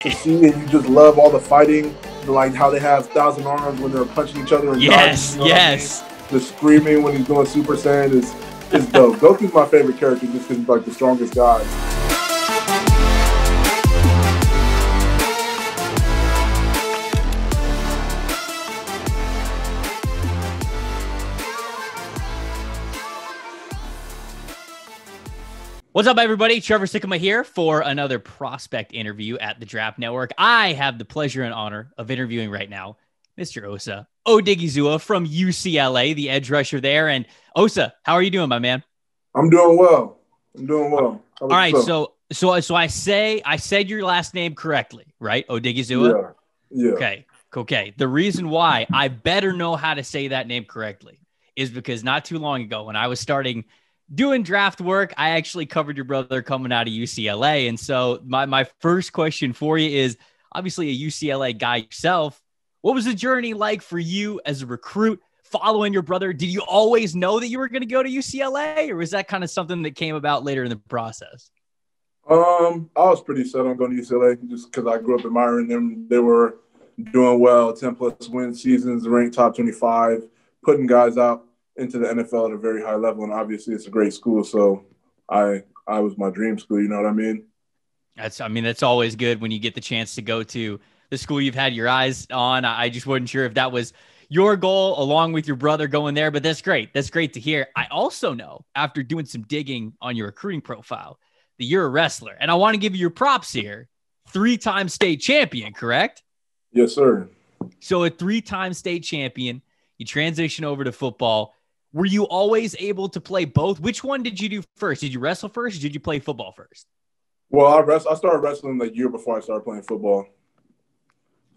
to see, and you just love all the fighting, like how they have 1,000 arms when they're punching each other and yes, dodging, yes. I mean? The screaming when he's doing Super Saiyan is dope. Goku's my favorite character just because he's like the strongest guy. What's up, everybody? Trevor Sikkema here for another prospect interview at the Draft Network. I have the pleasure and honor of interviewing right now Mr. Osa Odighizuwa from UCLA, the edge rusher there. And Osa, how are you doing, my man? I'm doing well. All right, so I said your last name correctly, right? Odighizuwa? Yeah. Okay. The reason why I better know how to say that name correctly is because not too long ago when I was starting doing draft work, I actually covered your brother coming out of UCLA. And so my first question for you is, obviously a UCLA guy yourself, what was the journey like for you as a recruit following your brother? Did you always know that you were going to go to UCLA, or was that kind of something that came about later in the process? I was pretty set on going to UCLA just because I grew up admiring them. They were doing well, 10-plus win seasons, ranked top 25, putting guys out into the NFL at a very high level, and obviously it's a great school. So I was my dream school. You know what I mean? That's always good when you get the chance to go to the school you've had your eyes on. I just wasn't sure if that was your goal along with your brother going there, but that's great. That's great to hear. I also know, after doing some digging on your recruiting profile, that you're a wrestler, and I want to give you your props here. 3-time state champion, correct? Yes, sir. So a 3-time state champion, you transition over to football. Were you always able to play both? Which one did you do first? Did you wrestle first, or did you play football first? Well, I started wrestling the year before I started playing football.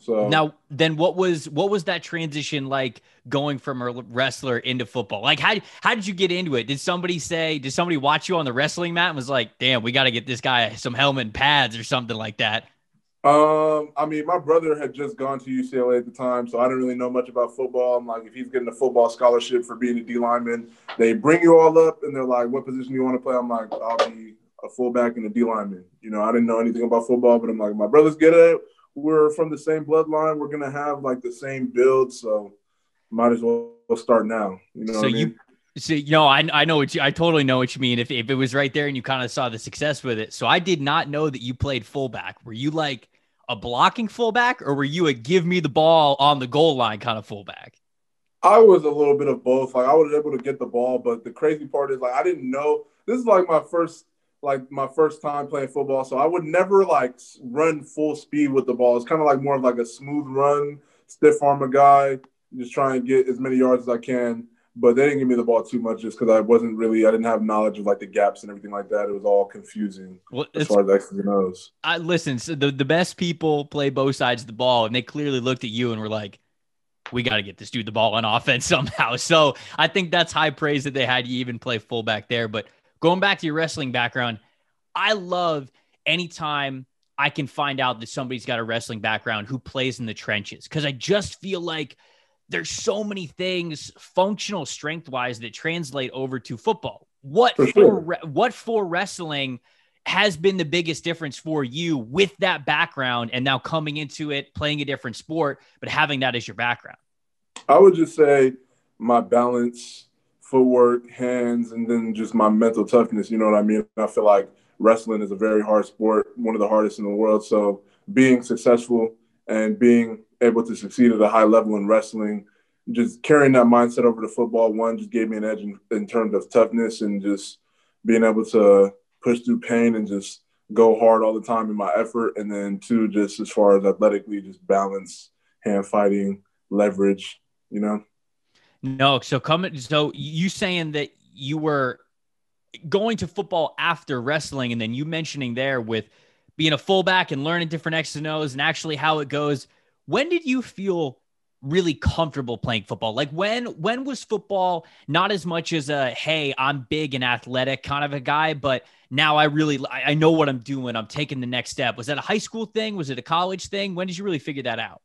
So now, then what was that transition like, going from a wrestler into football? Like, how did you get into it? Did somebody watch you on the wrestling mat and was like, damn, we got to get this guy some helmet and pads or something like that? My brother had just gone to UCLA at the time, so I didn't really know much about football. I'm like, if he's getting a football scholarship for being a D lineman, they bring you all up and they're like, what position do you want to play? I'm like, I'll be a fullback and a D lineman. You know, I didn't know anything about football, but I'm like, my brother's good at it. We're from the same bloodline. We're going to have like the same build. So might as well start now. You know what I mean? I totally know what you mean. If it was right there and you kind of saw the success with it. So I did not know that you played fullback. Were you like a blocking fullback, or were you a give me the ball on the goal line kind of fullback? I was a little bit of both. Like, I was able to get the ball, but the crazy part is, like, I didn't know. This is like my first time playing football, so I would never like run full speed with the ball. It's kind of like more of like a smooth run, stiff arm a guy, just try and get as many yards as I can. But they didn't give me the ball too much just because I didn't have knowledge of like the gaps and everything like that. It was all confusing as far as X's and O's. Listen, so the best people play both sides of the ball, and they clearly looked at you and were like, we got to get this dude the ball on offense somehow. So I think that's high praise that they had you even play fullback there. But going back to your wrestling background, I love anytime I can find out that somebody's got a wrestling background who plays in the trenches, because I just feel like there's so many things functional strength-wise that translate over to football. What for wrestling has been the biggest difference for you with that background and now coming into it, playing a different sport, but having that as your background? I would just say my balance, footwork, hands, and then just my mental toughness. You know what I mean? I feel like wrestling is a very hard sport, one of the hardest in the world. So being successful and being able to succeed at a high level in wrestling, just carrying that mindset over to football, one, just gave me an edge in terms of toughness and just being able to push through pain and just go hard all the time in my effort. And then two, just as far as athletically, just balance, hand fighting, leverage, you know? No. So you saying that you were going to football after wrestling, and then you mentioning there with being a fullback and learning different X's and O's and actually how it goes. When did you feel really comfortable playing football? Like when was football not as much as a, hey, I'm big and athletic kind of a guy, but now I know what I'm doing. I'm taking the next step. Was that a high school thing? Was it a college thing? When did you really figure that out?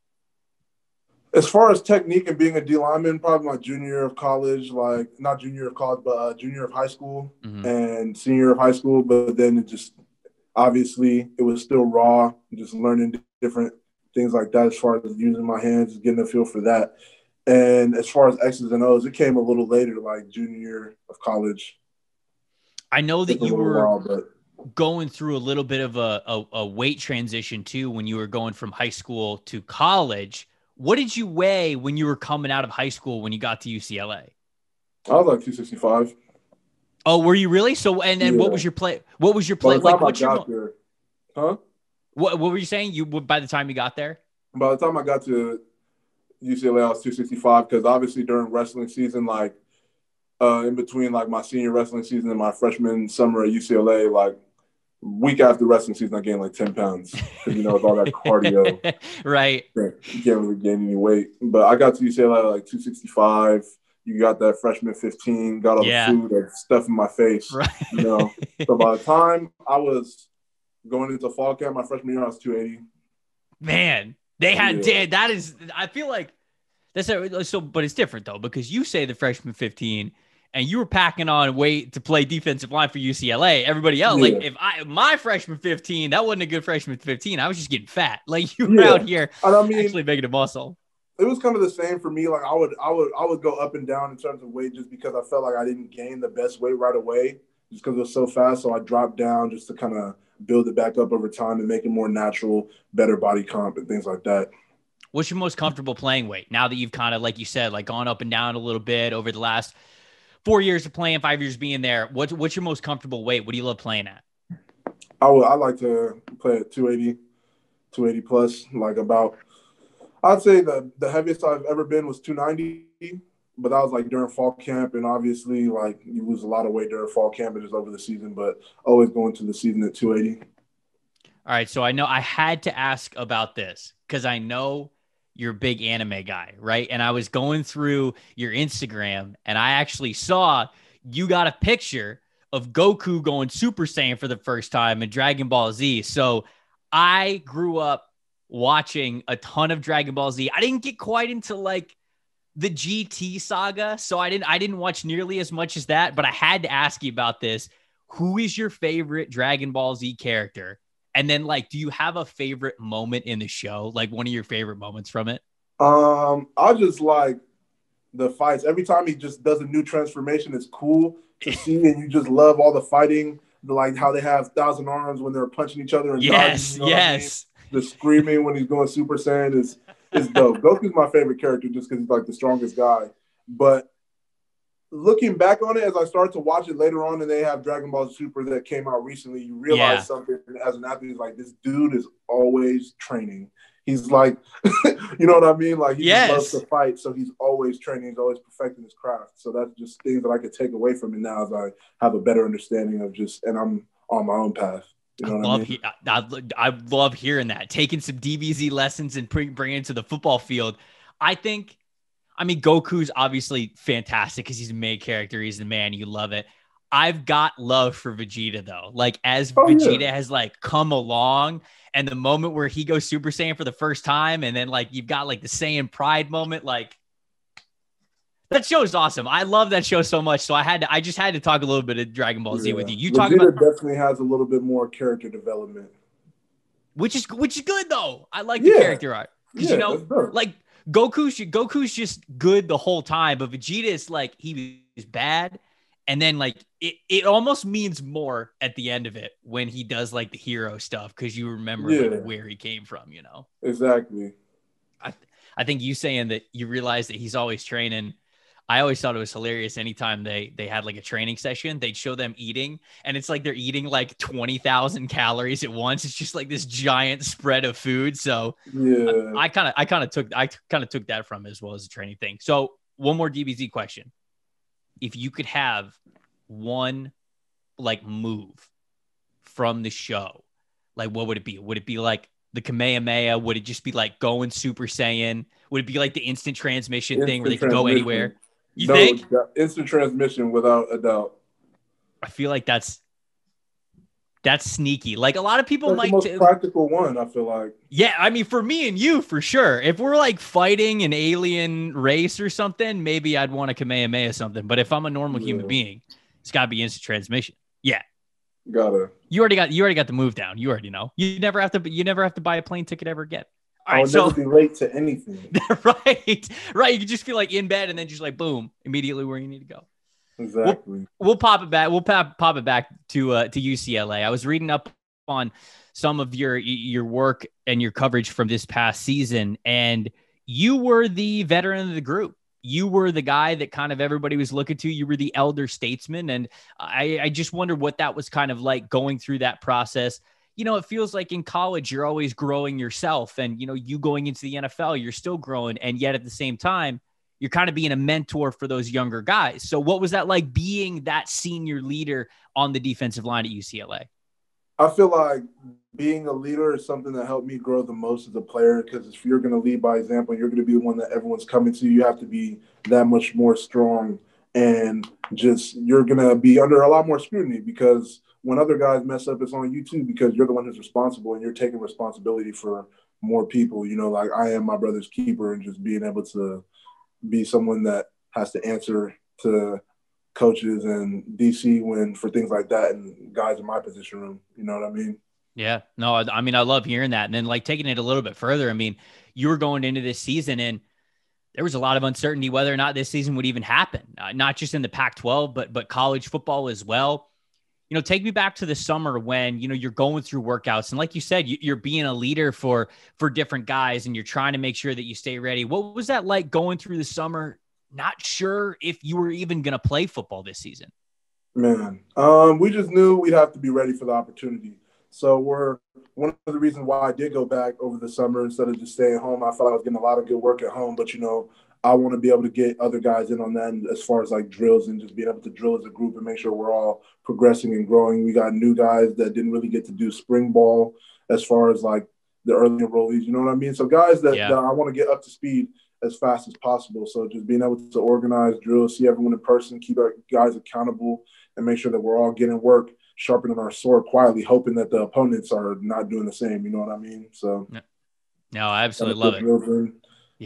As far as technique and being a D lineman, probably my junior year of college, like not junior year of college, but junior of high school and senior of high school. But then Obviously, it was still raw, just learning different things like that as far as using my hands, getting a feel for that. And as far as X's and O's, it came a little later, like junior year of college. I know that Took a you little were while, but going through a little bit of a weight transition too when you were going from high school to college. What did you weigh when you were coming out of high school when you got to UCLA? I was like 265. Oh, were you really? So, and then what Yeah. was your play? What was your By play? the Like, time I what's your, got there, huh? what were you saying? By the time you got there? By the time I got to UCLA, I was 265 because obviously during wrestling season, like in between like my senior wrestling season and my freshman summer at UCLA, like week after wrestling season, I gained like 10 pounds because, it's all that cardio. Right. You can't really gain any weight. But I got to UCLA at like 265. You got that freshman 15, got all the Yeah. food, that stuff in my face, Right. So by the time I was going into fall camp my freshman year, I was 280. Man, they had, Yeah. that is, I feel like that's so, but it's different though, because you say the freshman 15 and you were packing on weight to play defensive line for UCLA. Everybody else, Yeah. like my freshman 15, that wasn't a good freshman 15. I was just getting fat. Like you were Yeah. out here And I mean, actually making a muscle. it was kind of the same for me. Like I would go up and down in terms of weight just because I felt like I didn't gain the best weight right away just because it was so fast. So I dropped down just to kind of build it back up over time and make it more natural, better body comp and things like that. What's your most comfortable playing weight now that you've kind of, like you said, like gone up and down a little bit over the last 4 years of playing, 5 years being there? What's your most comfortable weight? What do you love playing at? I like to play at 280 plus, like about, I'd say the heaviest I've ever been was 290, but that was like during fall camp. And obviously like you lose a lot of weight during fall camp and just over the season, but always going to the season at 280. All right. So I know I had to ask about this because I know you're a big anime guy, right? And I was going through your Instagram and I actually saw you got a picture of Goku going Super Saiyan for the first time in Dragon Ball Z. So I grew up watching a ton of Dragon Ball Z. I didn't get quite into like the GT saga, so I didn't watch nearly as much as that, but I had to ask you about this. Who is your favorite Dragon Ball Z character? And then, like, do you have a favorite moment in the show? Like one of your favorite moments from it? I just like the fights. Every time he just does a new transformation, it's cool to see, and you just love all the fighting, like how they have thousand arms when they're punching each other and yes, dodging, yes. The screaming when he's going Super Saiyan is dope. Goku's my favorite character just because he's like the strongest guy. But looking back on it, as I started to watch it later on, and they have Dragon Ball Super that came out recently, you realize something as an athlete is like this dude is always training. He's like, you know what I mean? Like he just loves to fight, so he's always training. He's always perfecting his craft. So that's just things that I could take away from it now as I have a better understanding of and I'm on my own path. You know what I mean? I love hearing that. Taking some DBZ lessons and bringing it to the football field. I mean, Goku's obviously fantastic because he's a main character. He's the man. You love it. I've got love for Vegeta, though. Like, as Vegeta has, like, come along, and the moment where he goes Super Saiyan for the first time, and then, like, you've got, like, the Saiyan Pride moment, like, that show is awesome. I love that show so much. So I just had to talk a little bit of Dragon Ball Z with you. You talk about definitely has a little bit more character development, which is good though. I like the character art because like Goku's just good the whole time, but Vegeta is like he was bad, and then like it almost means more at the end of it when he does like the hero stuff because you remember like, where he came from. Exactly. I think you saying that you realize that he's always training. I always thought it was hilarious. Anytime they had like a training session, they'd show them eating, and it's like they're eating like 20,000 calories at once. It's just like this giant spread of food. So I kind of took that from it as well as a training thing. So one more DBZ question: if you could have one like move from the show, like what would it be? Would it be like the Kamehameha? Would it just be like going Super Saiyan? Would it be like the instant transmission thing where they can go anywhere? You think? Instant transmission without a doubt. I feel like that's sneaky. Like a lot of people might. The most practical one, I feel like. Yeah, I mean, for me and you, for sure. If we're like fighting an alien race or something, maybe I'd want a Kamehameha or something. But if I'm a normal human being, it's got to be instant transmission. Yeah. Gotta. You already got the move down. You already know. You never have to buy a plane ticket ever again. All I right, will so never be late to anything. right. You can just feel like in bed and then just like boom, immediately where you need to go. Exactly. We'll pop it back. We'll pop it back to UCLA. I was reading up on some of your work and your coverage from this past season, and you were the veteran of the group. You were the guy that kind of everybody was looking to. You were the elder statesman, and I just wonder what that was kind of like going through that process. You know, it feels like in college you're always growing yourself, and you going into the NFL, you're still growing, and yet at the same time you're kind of being a mentor for those younger guys. So what was that like being that senior leader on the defensive line at UCLA? I feel like being a leader is something that helped me grow the most as a player because if you're going to lead by example, you're going to be the one that everyone's coming to. You have to be that much more strong and just you're going to be under a lot more scrutiny because when other guys mess up, it's on you too because you're the one who's responsible and you're taking responsibility for more people. Like I am my brother's keeper and just being able to be someone that has to answer to coaches and DC when for things like that and guys in my position room. You know what I mean? Yeah, no, I mean, I love hearing that. And then like taking it a little bit further, I mean, you were going into this season and there was a lot of uncertainty whether or not this season would even happen, not just in the Pac-12, but college football as well. Take me back to the summer when, you're going through workouts. And like you said, you're being a leader for different guys and you're trying to make sure that you stay ready. What was that like going through the summer? Not sure if you were even going to play football this season. Man, we just knew we'd have to be ready for the opportunity. So we're one of the reasons why I did go back over the summer instead of just staying home. I felt like I was getting a lot of good work at home, but I want to be able to get other guys in on that and as far as like drills and just being able to drill as a group and make sure we're all progressing and growing. We got new guys that didn't really get to do spring ball as far as like the early enrollees, you know what I mean? So guys that I want to get up to speed as fast as possible. So just being able to organize drills, see everyone in person, keep our guys accountable, and make sure that we're all getting work, sharpening our sword quietly, hoping that the opponents are not doing the same. You know what I mean? So, no, I absolutely love it.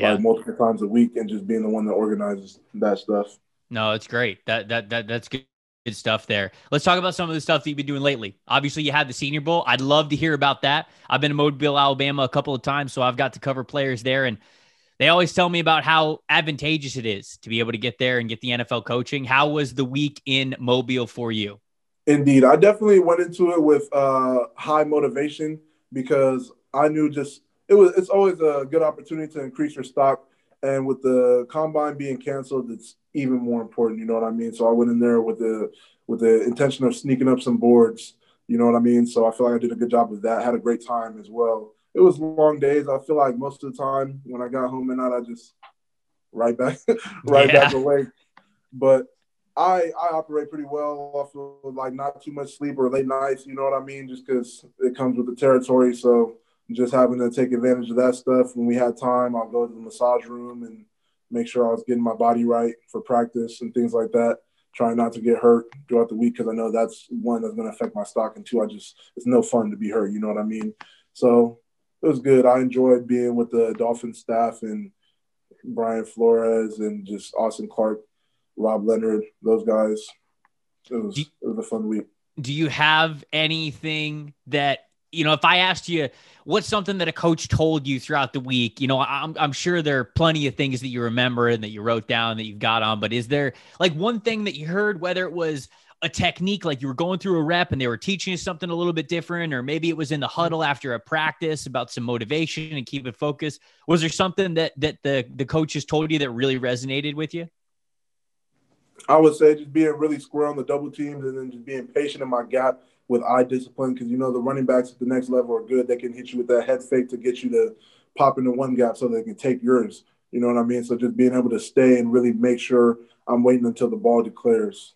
Like multiple times a week, and just being the one that organizes that stuff. No, it's great. That's good stuff there. Let's talk about some of the stuff that you've been doing lately. Obviously, you had the Senior Bowl. I'd love to hear about that. I've been to Mobile, Alabama a couple of times, so I've got to cover players there, and they always tell me about how advantageous it is to be able to get there and get the NFL coaching. How was the week in Mobile for you? Indeed. I definitely went into it with high motivation because I knew it's always a good opportunity to increase your stock. And with the combine being canceled, it's even more important. You know what I mean? So I went in there with the intention of sneaking up some boards. You know what I mean? So I feel like I did a good job with that. I had a great time as well. It was long days. I feel like most of the time when I got home at night, I just right back back awake. But I operate pretty well off of like not too much sleep or late nights. You know what I mean? Just because it comes with the territory. So just having to take advantage of that stuff. When we had time, I'll go to the massage room and make sure I was getting my body right for practice and things like that. Trying not to get hurt throughout the week because I know that's one that's going to affect my stock. And two, it's no fun to be hurt. You know what I mean? So it was good. I enjoyed being with the Dolphins staff and Brian Flores and just Austin Clark, Rob Leonard, those guys. It was a fun week. Do you have anything that, if I asked you what's something that a coach told you throughout the week, I'm sure there are plenty of things that you remember and that you wrote down that you've got on, but is there like one thing that you heard, whether it was a technique, like you were going through a rep and they were teaching you something a little bit different, or maybe it was in the huddle after a practice about some motivation and keep it focused? Was there something that the coaches told you that really resonated with you? I would say just being really square on the double teams and then just being patient in my gap with eye discipline because, the running backs at the next level are good. They can hit you with that head fake to get you to pop into one gap so they can take yours. You know what I mean? So just being able to stay and really make sure I'm waiting until the ball declares.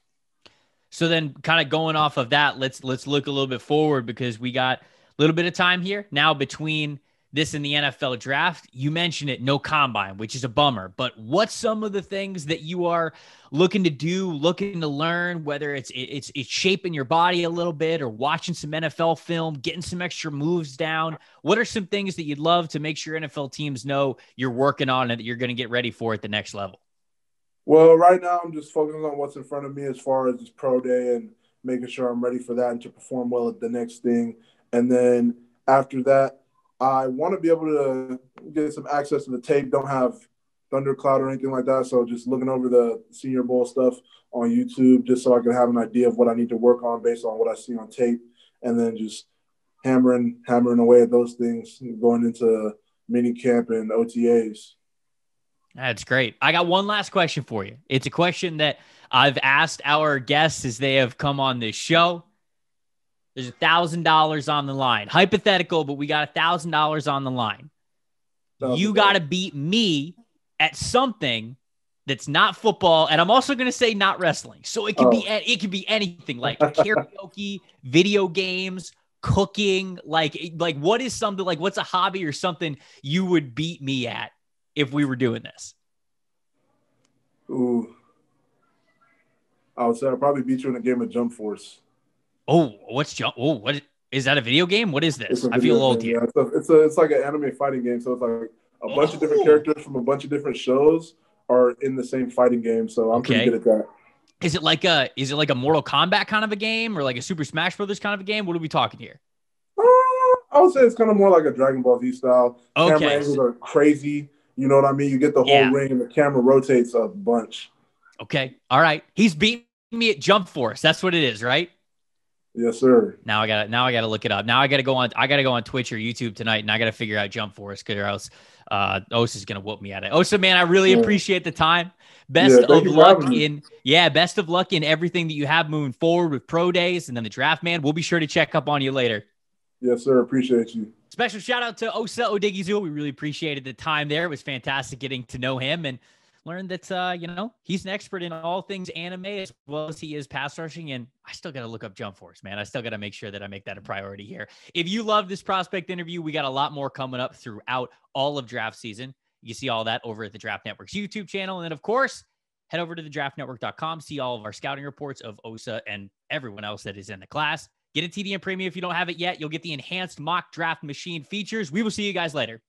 So then kind of going off of that, let's look a little bit forward because we got a little bit of time here now between this and the NFL draft. You mentioned it, no combine, which is a bummer, but what's some of the things that you are looking to do, looking to learn, whether it's shaping your body a little bit or watching some NFL film, getting some extra moves down? What are some things that you'd love to make sure NFL teams know you're working on and that you're going to get ready for at the next level? Well, right now I'm just focusing on what's in front of me as far as this pro day and making sure I'm ready for that and to perform well at the next thing. And then after that, I want to be able to get some access to the tape. Don't have Thundercloud or anything like that. So just looking over the Senior Bowl stuff on YouTube, just so I can have an idea of what I need to work on based on what I see on tape, and then just hammering away at those things going into mini camp and OTAs. That's great. I got one last question for you. It's a question that I've asked our guests as they have come on this show. There's $1,000 on the line. Hypothetical, but we got $1,000 on the line. You got to beat me at something that's not football, and I'm also going to say not wrestling. So it could be anything, like karaoke, video games, cooking. Like what is something, like what's a hobby or something you would beat me at if we were doing this? Ooh, I would say I'd probably beat you in a game of Jump Force. Oh, what's Jump? Oh, what is that? A video game? What is this? I feel old here. Yeah. It's like an anime fighting game. So it's like a bunch of different characters from a bunch of different shows are in the same fighting game. So I'm pretty good at that. Is it like a Mortal Kombat kind of a game, or like a Super Smash Brothers kind of a game? What are we talking here? I would say it's kind of more like a Dragon Ball Z style. Okay. Camera angles are crazy. You know what I mean? You get the whole ring and the camera rotates a bunch. Okay. All right. He's beating me at Jump Force. That's what it is, right? Yes, sir. Now I gotta look it up. Now I gotta go on Twitch or YouTube tonight, and I gotta figure out Jump Force, because or else Osa's gonna whoop me at it. Osa, man, I really appreciate the time. Best of luck in everything that you have moving forward with pro days and then the draft, man. We'll be sure to check up on you later. Yes, sir. Appreciate you. Special shout out to Osa Odighizuwa. We really appreciated the time there. It was fantastic getting to know him and learned that, he's an expert in all things anime as well as he is pass rushing. And I still got to look up Jump Force, man. I still got to make sure that I make that a priority here. If you love this prospect interview, we got a lot more coming up throughout all of draft season. You can see all that over at the Draft Network's YouTube channel. And then, of course, head over to thedraftnetwork.com, see all of our scouting reports of Osa and everyone else that is in the class. Get a TDM Premium if you don't have it yet. You'll get the enhanced mock draft machine features. We will see you guys later.